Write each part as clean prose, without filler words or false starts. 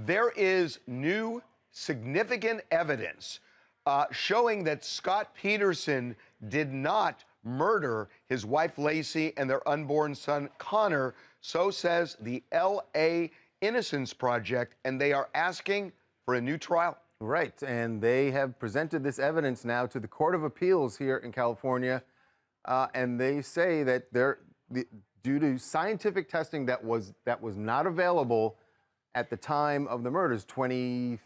there is new significant evidence showing that Scott Peterson did not murder his wife Lacey and their unborn son Connor. So says the L.A. Innocence Project, and they are asking for a new trial. Right, and they have presented this evidence now to the Court of Appeals here in California, and they say that due to scientific testing that was not available at the time of the murders, 22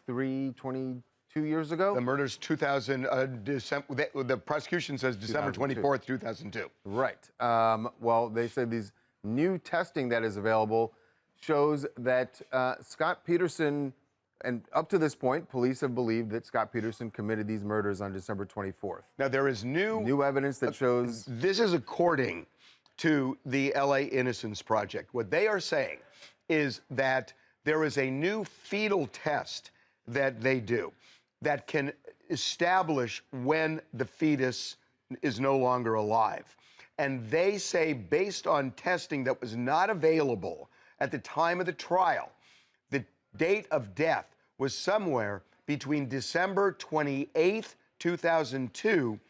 years ago. The murders 2000, December, the prosecution says December 24th, 2002. Right. Well, they said these new testing that is available shows that Scott Peterson, and up to this point, police have believed that Scott Peterson committed these murders on December 24th. Now, there is new evidence that shows... This is according to the L.A. Innocence Project. What they are saying is that there is a new fetal test that they do that can establish when the fetus is no longer alive. And they say, based on testing that was not available at the time of the trial, the date of death was somewhere between December 28th, 2002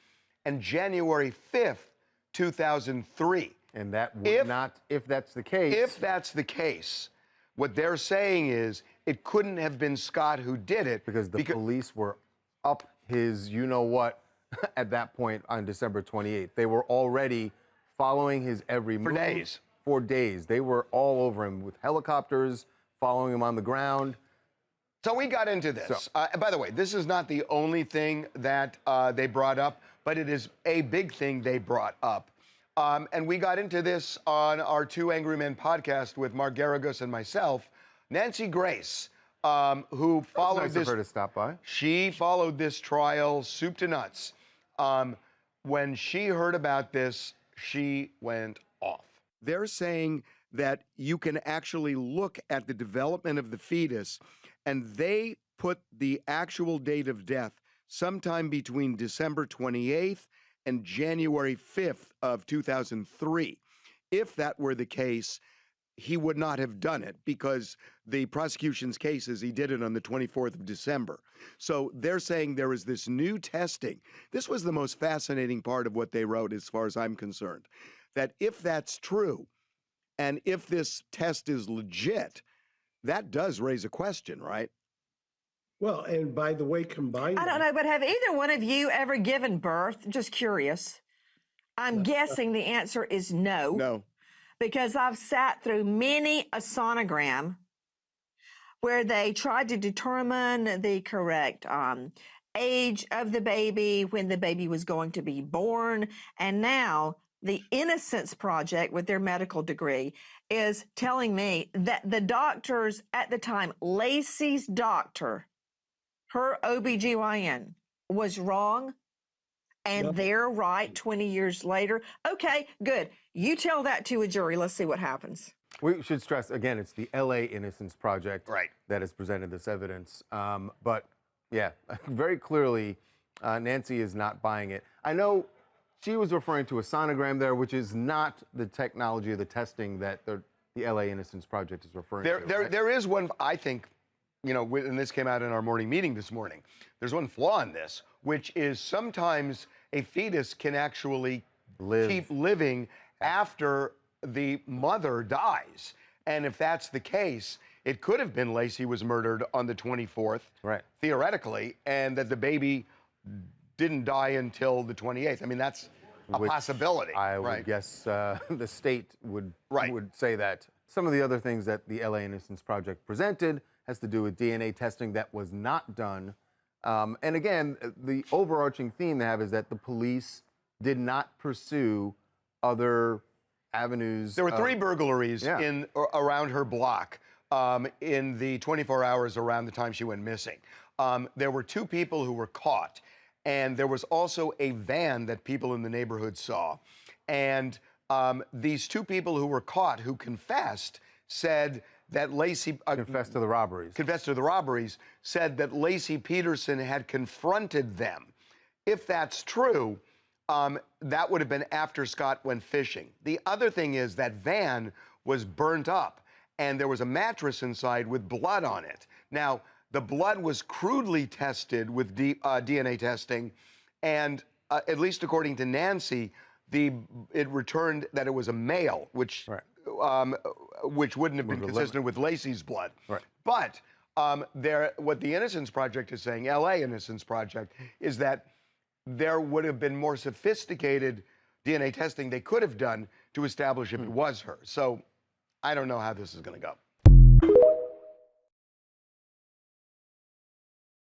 and January 5th, 2003. And that would not, if that's the case. If that's the case, what they're saying is it couldn't have been Scott who did it. Because the police were up his you-know-what at that point on December 28th. They were already following his every move. For days. For days. They were all over him with helicopters, following him on the ground. So we got into this. By the way, this is not the only thing that they brought up, but it is a big thing they brought up. And we got into this on our Two Angry Men podcast with Mark Garagos and myself. Nancy Grace, who followed this. Nice of her to stop by. She followed this trial soup to nuts. When she heard about this, she went off. They're saying that you can actually look at the development of the fetus, and they put the actual date of death sometime between December 28th and January 5th of 2003. If that were the case, he would not have done it because the prosecution's case is he did it on the 24th of December. So they're saying there is this new testing. This was the most fascinating part of what they wrote as far as I'm concerned, that if that's true and if this test is legit, that does raise a question, right? Well, and by the way, combined... I don't know, but have either one of you ever given birth? Just curious. I'm guessing the answer is no. No. Because I've sat through many a sonogram where they tried to determine the correct age of the baby, when the baby was going to be born. And now the Innocence Project, with their medical degree, is telling me that the doctors at the time, Lacey's doctor, her OBGYN, was wrong, and they're right 20 years later. Okay, good. You tell that to a jury. Let's see what happens. We should stress, again, it's the L.A. Innocence Project Right. that has presented this evidence. But, yeah, very clearly, Nancy is not buying it. I know she was referring to a sonogram there, which is not the technology or the testing that the L.A. Innocence Project is referring to. Right? There is one, I think, you know, and this came out in our morning meeting this morning. There's one flaw in this, which is sometimes a fetus can actually keep living after the mother dies. And if that's the case, it could have been Lacey was murdered on the 24th, right, theoretically, and that the baby didn't die until the 28th. I mean, that's a possibility. I would guess the state would say that. Some of the other things that the L.A. Innocence Project presented has to do with DNA testing that was not done. And again, the overarching theme they have is that the police did not pursue other avenues. There were 3 burglaries around her block in the 24 hours around the time she went missing. There were 2 people who were caught, and there was also a van that people in the neighborhood saw. And these 2 people who were caught, who confessed, said that Lacey... confessed to the robberies. Confessed to the robberies, said that Lacey Peterson had confronted them. If that's true, that would have been after Scott went fishing. The other thing is that van was burnt up, and there was a mattress inside with blood on it. Now, the blood was crudely tested with DNA testing, and at least according to Nancy, it returned that it was a male, which Right. which wouldn't have been consistent with Lacey's blood. Right. But what the Innocence Project is saying, LA Innocence Project, is that there would have been more sophisticated DNA testing they could have done to establish if it was her. So I don't know how this is going to go.